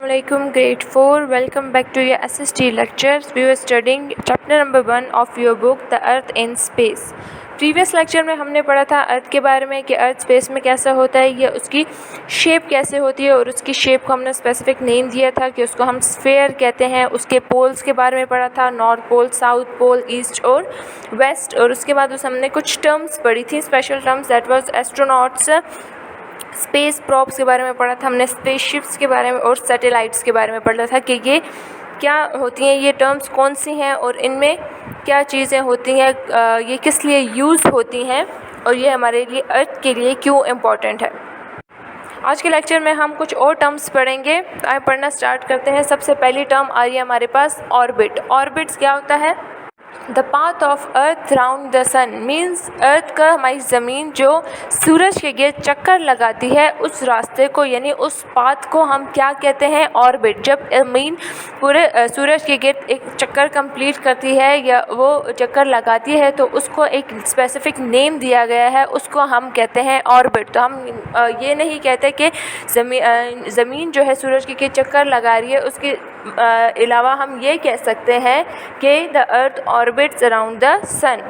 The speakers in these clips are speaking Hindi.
Assalamualaikum grade 4. Welcome back to your SST lectures. We were studying chapter number 1 of your book The Earth in Space. Previous lecture में हमने पढ़ा था अर्थ के बारे में कि अर्थ स्पेस में कैसा होता है, या उसकी शेप कैसे होती है, और उसकी शेप को हमने स्पेसिफिक नेम दिया था कि उसको हम स्फेयर कहते हैं। उसके पोल्स के बारे में पढ़ा था, north pole, south pole, east और वेस्ट। और उसके बाद हमने कुछ टर्म्स पढ़ी थी, special terms, that was astronauts, space props के बारे में पढ़ा था हमने, स्पेसशिप्स के बारे में और सैटेलाइट्स के बारे में पढ़ा था कि ये क्या होती हैं, ये टर्म्स कौन सी हैं और इनमें क्या चीज़ें होती हैं, ये किस लिए यूज़ होती हैं और ये हमारे लिए अर्थ के लिए क्यों इम्पॉर्टेंट है। आज के लेक्चर में हम कुछ और टर्म्स पढ़ेंगे। आइए पढ़ना स्टार्ट करते हैं। सबसे पहली टर्म आ रही है हमारे पास ऑर्बिट। ऑर्बिट्स क्या होता है? The path of earth round the sun means earth का, हमारी ज़मीन जो सूरज के गिर्द चक्कर लगाती है, उस रास्ते को यानी उस पाथ को हम क्या कहते हैं? ऑर्बिट। जब ज़मीन पूरे सूरज के गिर्द एक चक्कर कंप्लीट करती है या वो चक्कर लगाती है तो उसको एक स्पेसिफिक नेम दिया गया है, उसको हम कहते हैं ऑर्बिट। तो हम ये नहीं कहते कि ज़मीन जो है सूरज के गिर्द चक्कर लगा रही है, उसके अलावा हम ये कह सकते हैं कि the earth orbits around the sun.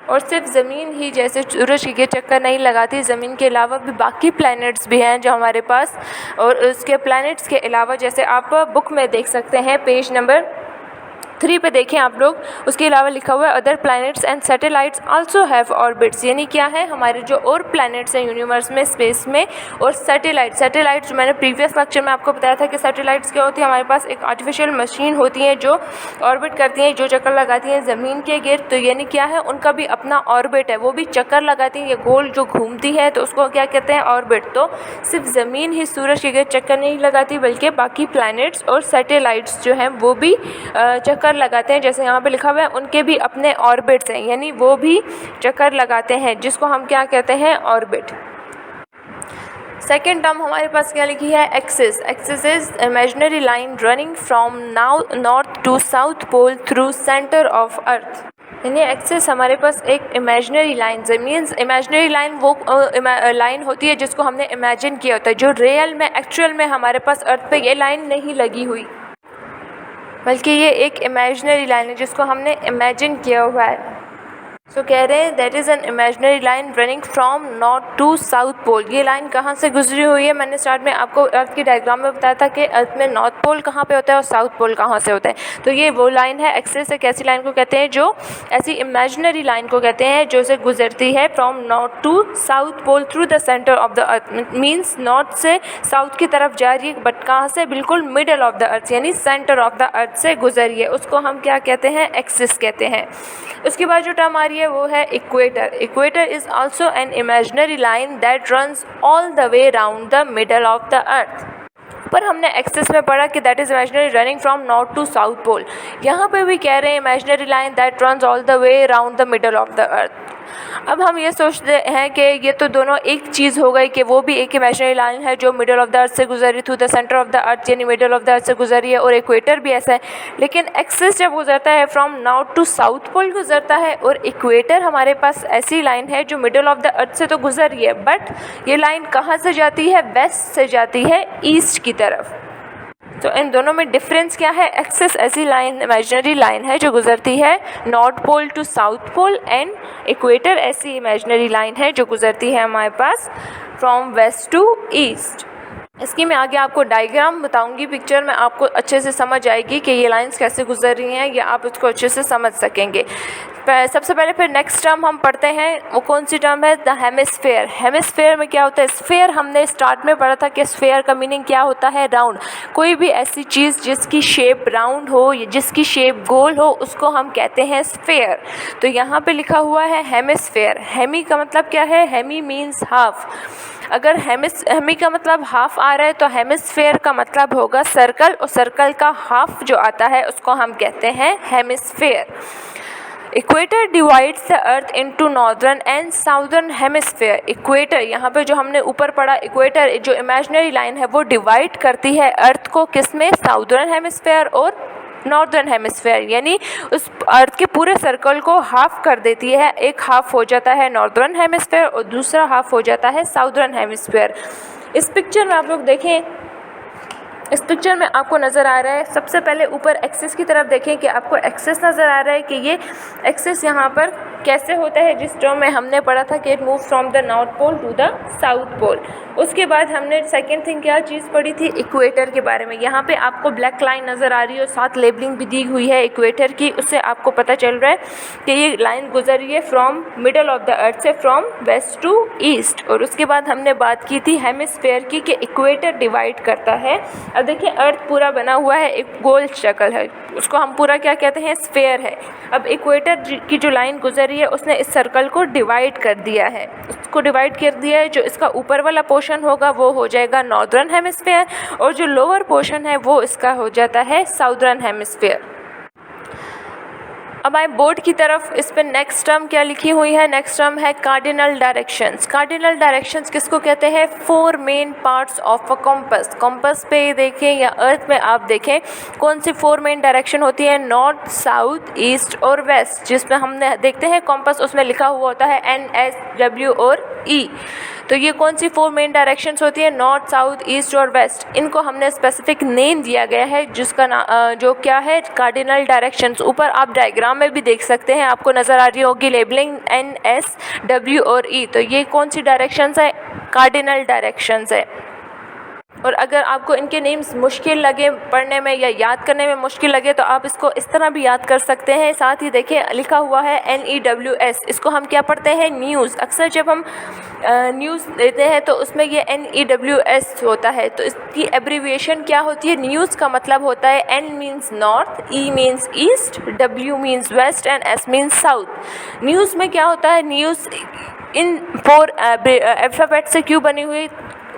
और सिर्फ ज़मीन ही जैसे सूरज के चक्कर नहीं लगाती, ज़मीन के अलावा भी बाकी प्लैनेट्स भी हैं जो हमारे पास, और उसके प्लैनेट्स के अलावा जैसे आप बुक में देख सकते हैं पेज नंबर 3 पे देखें आप लोग, उसके अलावा लिखा हुआ है other planets and satellites also have orbits. यानी क्या है, हमारे जो और प्लैनेट्स हैं यूनिवर्स में, स्पेस में, और सैटेलाइट्स जो मैंने प्रीवियस लेक्चर में आपको बताया था कि सैटेलाइट्स क्या होती है, हमारे पास एक आर्टिफिशियल मशीन होती है जो ऑर्बिट करती हैं, जो चक्कर लगाती हैं ज़मीन के गिर्द। तो यानी क्या है, उनका भी अपना ऑर्बिट है, वो भी चक्कर लगाती हैं, ये गोल जो घूमती है, तो उसको क्या कहते हैं? ऑर्बिट। तो सिर्फ ज़मीन ही सूरज के गिर्द चक्कर नहीं लगाती, बल्कि बाकी प्लैनेट्स और सैटेलाइट्स जो हैं वो भी चक्कर लगाते हैं। जैसे यहाँ पे लिखा हुआ है उनके भी अपने ऑर्बिट्स हैं, यानी वो भी चक्कर लगाते हैं, जिसको हम क्या कहते हैं? ऑर्बिट। सेकेंड टर्म हमारे पास क्या लिखी है? Axis. Axis is imaginary line running from north to south pole through centre of earth. यानी एक्सिस हमारे पास एक imaginary line, means imaginary line वो लाइन होती है जिसको हमने इमेजिन किया होता है, जो रियल में, एक्चुअल में हमारे पास अर्थ पे ये लाइन नहीं लगी हुई, बल्कि ये एक इमेजिनरी लाइन है जिसको हमने इमेजिन किया हुआ है। सो कह रहे हैं that is an imaginary line running from north to south pole. ये लाइन कहाँ से गुजरी हुई है? मैंने स्टार्ट में आपको अर्थ की डायग्राम में बताया था कि अर्थ में नॉर्थ पोल कहाँ पे होता है और साउथ पोल कहाँ से होता है। तो ये वो लाइन है। एक्सिस एक ऐसी लाइन को कहते हैं जो, ऐसी इमेजिनरी लाइन को कहते हैं जो से गुजरती है from north to south pole through the centre of the earth. Means north से साउथ की तरफ जा रही है, बट कहाँ से? बिल्कुल मिडल ऑफ द अर्थ, यानी सेंटर ऑफ द अर्थ से गुजरी है, उसको हम क्या कहते हैं? एक्सिस कहते हैं। उसके बाद जो टर्म आ रही है वो है equator. Equator is also an imaginary line that runs all the way round the middle of the earth. पर हमने एक्सिस में पढ़ा कि that is imaginary running from north to south pole. यहाँ पे भी कह रहे हैं imaginary line that runs all the way round the middle of the earth. अब हम ये सोचते हैं कि ये तो दोनों एक चीज़ हो गई कि वो भी एक इमेजिनरी लाइन है जो मिडल ऑफ द अर्थ से गुजरी through the centre of the अर्थ, यानी मिडल ऑफ द अर्थ से गुजरी है, और इक्वेटर भी ऐसा है। लेकिन एक्सिस जब गुजरता है from north to south pole गुजरता है, और इक्वेटर हमारे पास ऐसी लाइन है जो मिडल ऑफ द अर्थ से तो गुजरी है, बट ये लाइन कहाँ से जाती है? वेस्ट से जाती है, ईस्ट की तरफ। तो इन दोनों में डिफरेंस क्या है? एक्सिस ऐसी लाइन, इमेजिनरी लाइन है जो गुजरती है north pole to south pole, and equator ऐसी इमेजिनरी लाइन है जो गुजरती है हमारे पास फ्रॉम वेस्ट टू ईस्ट। इसकी मैं आगे आपको डायग्राम बताऊंगी, पिक्चर में आपको अच्छे से समझ आएगी कि ये लाइंस कैसे गुजर रही हैं, या आप उसको अच्छे से समझ सकेंगे। सबसे पहले फिर नेक्स्ट टर्म हम पढ़ते हैं, वो कौन सी टर्म है? The hemisphere. हेमिस्फेयर में क्या होता है? स्फेयर हमने स्टार्ट में पढ़ा था कि स्फेयर का मीनिंग क्या होता है? राउंड। कोई भी ऐसी चीज़ जिसकी शेप राउंड हो या जिसकी शेप गोल हो, उसको हम कहते हैं स्फेयर। तो यहाँ पे लिखा हुआ है हेमिस्फेयर। हेमी का मतलब क्या है? Hemi means half. अगर हेमी का मतलब हाफ आ रहा है तो हेमिस्फेयर का मतलब होगा सर्कल, और सर्कल का हाफ जो आता है उसको हम कहते हैं hemisphere. Equator divides the earth into northern and southern hemisphere. Equator, यहाँ पे जो हमने ऊपर पढ़ा, इक्वेटर जो इमेजिनरी लाइन है वो डिवाइड करती है अर्थ को किस में? साउदर्न हेमिस्फेयर और नॉर्दर्न हेमिस्फेयर, यानी उस अर्थ के पूरे सर्कल को हाफ कर देती है। एक हाफ हो जाता है नॉर्दर्न हेमिस्फेयर और दूसरा हाफ हो जाता है साउदर्न हेमिस्फेयर। इस पिक्चर में आप लोग देखें इस पिक्चर में आपको नज़र आ रहा है, सबसे पहले ऊपर एक्सिस की तरफ देखें कि आपको एक्सिस नज़र आ रहा है कि ये एक्सिस यहाँ पर कैसे होता है, जिस टर्म में हमने पढ़ा था कि it move from the north pole to the south pole. उसके बाद हमने सेकंड थिंग क्या चीज़ पढ़ी थी, इक्वेटर के बारे में। यहाँ पे आपको ब्लैक लाइन नज़र आ रही है और साथ लेबलिंग भी दी हुई है इक्वेटर की, उससे आपको पता चल रहा है कि ये लाइन गुजर रही है फ्रॉम मिडल ऑफ द अर्थ से, फ्रॉम वेस्ट टू ईस्ट। और उसके बाद हमने बात की थी हेमिस्फेयर की कि इक्वेटर डिवाइड करता है। अब देखिए अर्थ पूरा बना हुआ है, एक गोल शक्ल है, उसको हम पूरा क्या कहते हैं, स्फेयर है। अब इक्वेटर की जो लाइन गुजर रही है उसने इस सर्कल को डिवाइड कर दिया है, उसको डिवाइड कर दिया है। जो इसका ऊपर वाला पोर्शन होगा वो हो जाएगा नॉर्दर्न हेमिस्फेयर और जो लोअर पोर्शन है वो इसका हो जाता है साउदर्न हेमिस्फेयर। अब आए बोर्ड की तरफ, इस पर नेक्स्ट टर्म क्या लिखी हुई है, नेक्स्ट टर्म है कार्डिनल डायरेक्शंस। कार्डिनल डायरेक्शंस किसको कहते हैं, 4 main parts of a compass. Compass पे देखें या अर्थ में आप देखें कौन सी 4 मेन डायरेक्शन होती है, नॉर्थ, साउथ, ईस्ट और वेस्ट। जिसमें हमने देखते हैं कंपास उसमें लिखा हुआ होता है NS, W और E। तो ये कौन सी 4 मेन डायरेक्शंस होती है, नॉर्थ, साउथ, ईस्ट और वेस्ट। इनको हमने स्पेसिफिक नेम दिया गया है जिसका जो क्या है, कार्डिनल डायरेक्शंस। ऊपर आप डायग्राम में भी देख सकते हैं, आपको नज़र आ रही होगी लेबलिंग NS, W और E। तो ये कौन सी डायरेक्शंस है, कार्डिनल डायरेक्शंस है। और अगर आपको इनके नेम्स मुश्किल लगे पढ़ने में या याद करने में मुश्किल लगे तो आप इसको इस तरह भी याद कर सकते हैं। साथ ही देखिए लिखा हुआ है NEWS, इसको हम क्या पढ़ते हैं, न्यूज़। अक्सर जब हम न्यूज़ देते हैं तो उसमें ये NEWS होता है, तो इसकी एब्रीविएशन क्या होती है, न्यूज़ का मतलब होता है N means north, E means east, W means west and S means south. News में क्या होता है, न्यूज़ इन 4 अल्फ़ाबेट से क्यों बनी हुई,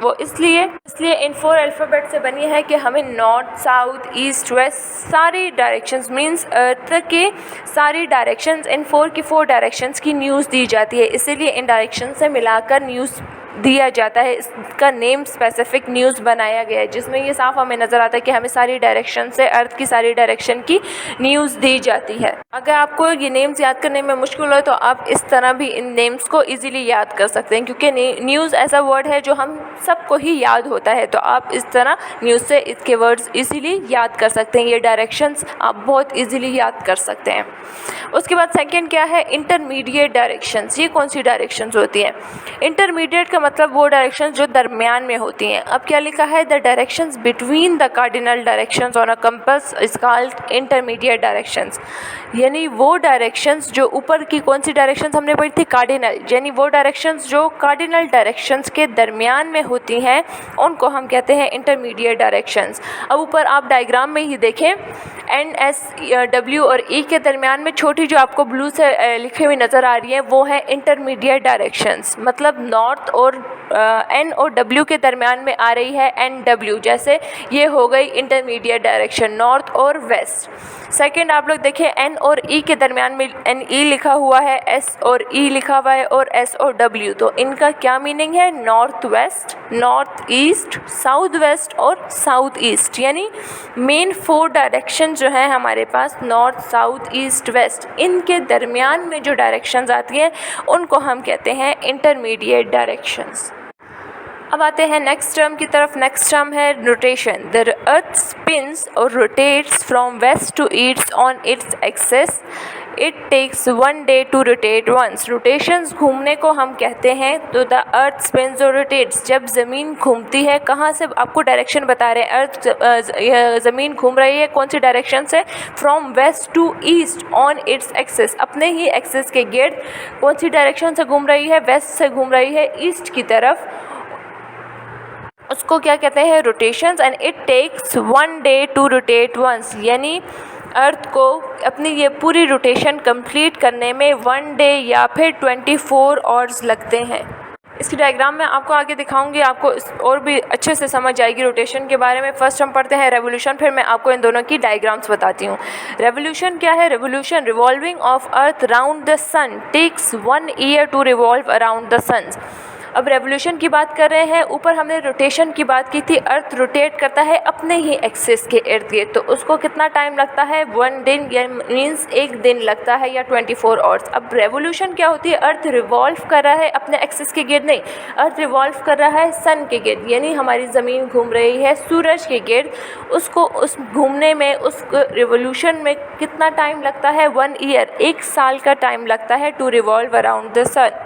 वो इसलिए इन 4 अल्फ़ाबेट से बनी है कि हमें नॉर्थ, साउथ, ईस्ट, वेस्ट सारी डायरेक्शंस मींस अर्थ के सारी डायरेक्शंस, इन 4 की 4 डायरेक्शंस की न्यूज़ दी जाती है। इसीलिए इन डायरेक्शन से मिलाकर न्यूज़ दिया जाता है, इसका नेम स्पेसिफिक न्यूज़ बनाया गया है, जिसमें ये साफ हमें नज़र आता है कि हमें सारी डायरेक्शन से, अर्थ की सारी डायरेक्शन की न्यूज़ दी जाती है। अगर आपको ये नेम्स याद करने में मुश्किल हो तो आप इस तरह भी इन नेम्स को इजीली याद कर सकते हैं, क्योंकि न्यूज़ ऐसा वर्ड है जो हम सबको ही याद होता है, तो आप इस तरह न्यूज़ से इसके वर्ड्स इजीली याद कर सकते हैं। ये डायरेक्शंस आप बहुत इजीली याद कर सकते हैं। उसके बाद सेकंड क्या है, इंटरमीडिएट डायरेक्शंस। ये कौन सी डायरेक्शंस होती हैं, इंटरमीडिएट का मतलब वो डायरेक्शंस जो दरमियान में होती हैं। अब क्या लिखा है, the directions between the cardinal directions on a compass is called intermediate directions. यानी वो डायरेक्शंस जो ऊपर की कौन सी डायरेक्शंस हमने पढ़ी थी, कार्डिनल, यानी वो डायरेक्शंस जो कार्डिनल डायरेक्शंस के दरमियान में होती हैं उनको हम कहते हैं इंटरमीडिएट डायरेक्शंस। अब ऊपर आप डायग्राम में ही देखें NS, W और E के दरमियान में छोटी जो आपको ब्लू से लिखी हुई नज़र आ रही है वो है इंटरमीडिएट डायरेक्शंस। मतलब नॉर्थ और N और W के दरमियान में आ रही है NW, जैसे ये हो गई इंटरमीडिएट डायरेक्शन, नॉर्थ और वेस्ट। सेकंड आप लोग देखें N और E के दरमियान में NE लिखा हुआ है, S और E लिखा हुआ है और S और W, तो इनका क्या मीनिंग है, north west, north east, south west और साउथ ईस्ट। यानी मेन 4 डायरेक्शन जो है हमारे पास, नॉर्थ, साउथ, ईस्ट, वेस्ट, इनके दरमियान में जो डायरेक्शंस आती हैं उनको हम कहते हैं इंटरमीडिएट डायरेक्शंस। अब आते हैं नेक्स्ट टर्म की तरफ। नेक्स्ट टर्म है रोटेशन। द अर्थ स्पिन्स और rotates from west to east on its axis. It takes 1 day to rotate once. Rotations घूमने को हम कहते हैं। तो द अर्थ स्पिन्स और रोटेट्स, जब ज़मीन घूमती है, कहाँ से आपको डायरेक्शन बता रहे हैं, अर्थ ज़मीन घूम रही है कौन सी डायरेक्शन से, from west to east on its axis, अपने ही एक्सेस के गिर्द कौन सी डायरेक्शन से घूम रही है, वेस्ट से घूम रही है ईस्ट की तरफ, उसको क्या कहते हैं, rotations. And it takes 1 day to rotate once, यानी अर्थ को अपनी ये पूरी रोटेशन कंप्लीट करने में 1 day या फिर 24 आवर्स लगते हैं। इसकी डायग्राम में आपको आगे दिखाऊंगी, आपको और भी अच्छे से समझ आएगी रोटेशन के बारे में। फर्स्ट हम पढ़ते हैं रेवोल्यूशन, फिर मैं आपको इन दोनों की डायग्राम्स बताती हूँ। रेवोल्यूशन क्या है, revolution revolving of earth round the sun takes 1 year to revolve around the sun. अब रेवोल्यूशन की बात कर रहे हैं, ऊपर हमने रोटेशन की बात की थी। अर्थ रोटेट करता है अपने ही एक्सिस के इर्द गिर्द, तो उसको कितना टाइम लगता है, 1 दिन, या मीन्स 1 दिन लगता है, या 24 आवर्स। अब रेवोल्यूशन क्या होती है, अर्थ रिवॉल्व कर रहा है अपने एक्सिस के गिर्द, नहीं, अर्थ रिवॉल्व कर रहा है सन के गिर्द, यानी हमारी ज़मीन घूम रही है सूरज के गिर्द। उसको उस घूमने में, उस रिवोल्यूशन में कितना टाइम लगता है, 1 ईयर, 1 साल का टाइम लगता है टू रिवॉल्व अराउंड द सन।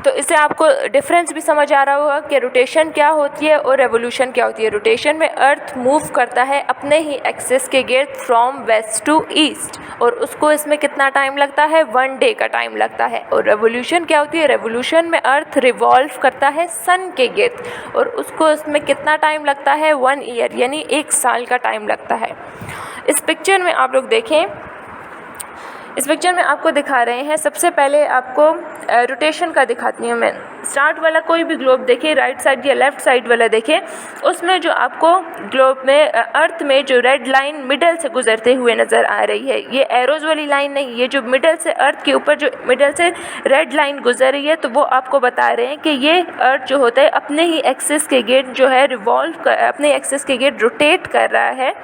तो इससे आपको डिफरेंस भी समझ आ रहा होगा कि रोटेशन क्या होती है और रेवोल्यूशन क्या होती है। रोटेशन में अर्थ मूव करता है अपने ही एक्सिस के गिर्द फ्रॉम वेस्ट टू ईस्ट, और उसको इसमें कितना टाइम लगता है, 1 डे का टाइम लगता है। और रेवोल्यूशन क्या होती है, रेवोल्यूशन में अर्थ रिवॉल्व करता है सन के गिर्द, और उसको इसमें कितना टाइम लगता है, 1 ईयर, यानी 1 साल का टाइम लगता है। इस पिक्चर में आप लोग देखें, इस पिक्चर में आपको दिखा रहे हैं, सबसे पहले आपको रोटेशन का दिखाती हूँ मैं। स्टार्ट वाला कोई भी ग्लोब देखें, राइट साइड या लेफ़्ट साइड वाला देखें, उसमें जो आपको ग्लोब में, अर्थ में जो रेड लाइन मिडल से गुजरते हुए नज़र आ रही है, ये एरोज़ वाली लाइन नहीं, ये जो मिडल से, अर्थ के ऊपर जो मिडल से रेड लाइन गुजर रही है, तो वो आपको बता रहे हैं कि ये अर्थ जो होता है अपने ही एक्सिस के गिर्द जो है रिवॉल्व, अपने एक्सिस के गिर्द रोटेट कर रहा है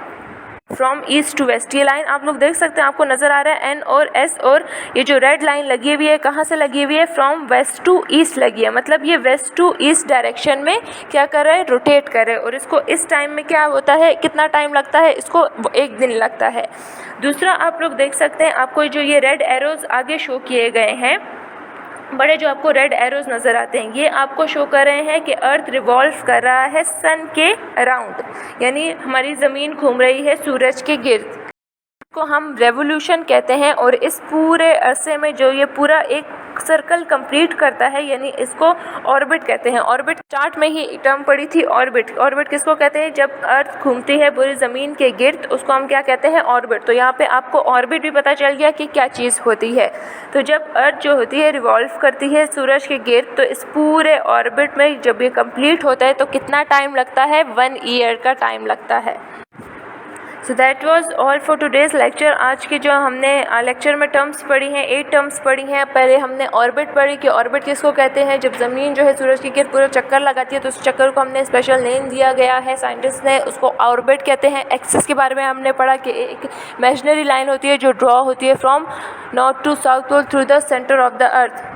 फ्रॉम ईस्ट टू वेस्ट। ये लाइन आप लोग देख सकते हैं, आपको नज़र आ रहा है एन और एस, और ये जो रेड लाइन लगी हुई है कहाँ से लगी हुई है, फ्रॉम वेस्ट टू ईस्ट लगी है, मतलब ये वेस्ट टू ईस्ट डायरेक्शन में क्या कर रहा है, रोटेट कर रहे हैं। और इसको इस टाइम में क्या होता है, कितना टाइम लगता है, इसको 1 दिन लगता है। दूसरा आप लोग देख सकते हैं, आपको जो ये रेड एरोज़ आगे शो किए गए हैं, बड़े जो आपको रेड एरोज़ नज़र आते हैं, ये आपको शो कर रहे हैं कि अर्थ रिवॉल्व कर रहा है सन के अराउंड, यानी हमारी ज़मीन घूम रही है सूरज के गिर्द, को हम रेवोल्यूशन कहते हैं। और इस पूरे अरसे में जो ये पूरा एक सर्कल कंप्लीट करता है, यानी इसको ऑर्बिट कहते हैं। ऑर्बिट चार्ट में ही टर्म पड़ी थी, ऑर्बिट। ऑर्बिट किसको कहते हैं, जब अर्थ घूमती है पूरी ज़मीन के गिर्द, उसको हम क्या कहते हैं, ऑर्बिट। तो यहाँ पे आपको ऑर्बिट भी पता चल गया कि क्या चीज़ होती है। तो जब अर्थ जो होती है रिवॉल्व करती है सूरज के गिर्द, तो इस पूरे ऑर्बिट में जब ये कंप्लीट होता है तो कितना टाइम लगता है, 1 ईयर का टाइम लगता है। So that was all for today's lecture. आज के जो हमने लेक्चर में टर्म्स पढ़ी हैं, 8 टर्म्स पढ़ी हैं। पहले हमने ऑर्बिट पढ़ी कि ऑर्बिट किसको कहते हैं, जब ज़मीन जो है सूरज के गिर्द पूरा चक्कर लगाती है, तो उस चक्कर को हमने स्पेशल नेम दिया गया है, साइंटिस्ट ने उसको ऑर्बिट कहते हैं। एक्सिस के बारे में हमने पढ़ा कि एक इमेजिनरी लाइन होती है जो ड्रॉ होती है from north to south pole through the centre of the earth.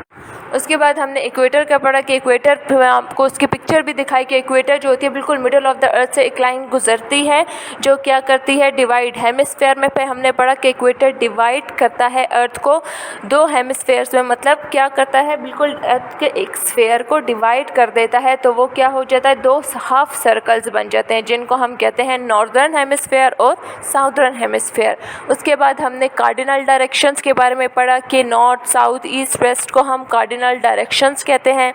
उसके बाद हमने इक्वेटर का पढ़ा कि इक्वेटर, आपको उसकी पिक्चर भी दिखाई कि इक्वेटर जो होती है बिल्कुल मिडल ऑफ द अर्थ से एक लाइन गुजरती है जो क्या करती है, डिवाइड। हेमिस्फेयर में पे हमने पढ़ा कि इक्वेटर डिवाइड करता है अर्थ को 2 हेमिस्फेयर्स में, मतलब क्या करता है, बिल्कुल अर्थ के एक स्फेयर को डिवाइड कर देता है, तो वो क्या हो जाता है, 2 हाफ सर्कल्स बन जाते हैं, जिनको हम कहते हैं नॉर्दर्न हेमिस्फेयर और साउदर्न हेमिस्फेयर। उसके बाद हमने कार्डिनल डायरेक्शंस के बारे में पढ़ा कि नॉर्थ, साउथ, ईस्ट, वेस्ट को हम कार्डिनल डायरेक्शंस कहते हैं।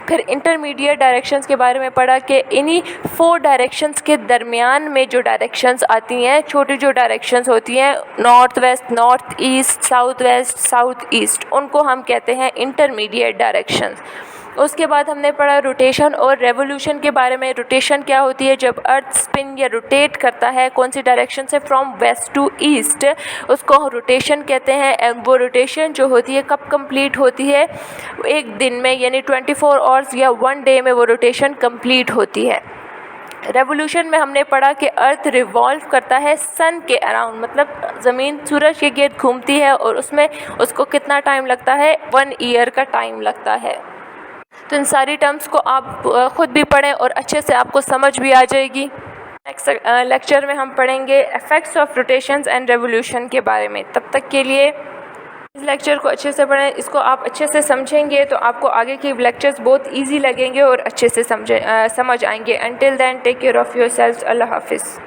फिर इंटरमीडिएट डायरेक्शंस के बारे में पढ़ा कि इन्हीं 4 डायरेक्शंस के दरमियान में जो डायरेक्शंस आती हैं, छोटी जो डायरेक्शंस होती हैं, north west, north east, south west, south east, उनको हम कहते हैं इंटरमीडिएट डायरेक्शंस। उसके बाद हमने पढ़ा रोटेशन और रेवोल्यूशन के बारे में। रोटेशन क्या होती है, जब अर्थ स्पिन या रोटेट करता है कौन सी डायरेक्शन से, फ्रॉम वेस्ट टू ईस्ट, उसको रोटेशन कहते हैं। एंड वो रोटेशन जो होती है कब कंप्लीट होती है, 1 दिन में, यानी 24 आवर्स या 1 डे में वो रोटेशन कंप्लीट होती है। रेवोल्यूशन में हमने पढ़ा कि अर्थ रिवॉल्व करता है सन के अराउंड, मतलब ज़मीन सूरज के गिर्द घूमती है और उसमें उसको कितना टाइम लगता है, 1 ईयर का टाइम लगता है। तो इन सारी टर्म्स को आप ख़ुद भी पढ़ें और अच्छे से आपको समझ भी आ जाएगी। नेक्स्ट लेक्चर में हम पढ़ेंगे effects of rotations and revolution के बारे में। तब तक के लिए इस लेक्चर को अच्छे से पढ़ें, इसको आप अच्छे से समझेंगे तो आपको आगे के लेक्चर्स बहुत इजी लगेंगे और अच्छे से समझ आएंगे। Until then take care of yourselves. अल्लाह हाफिज़।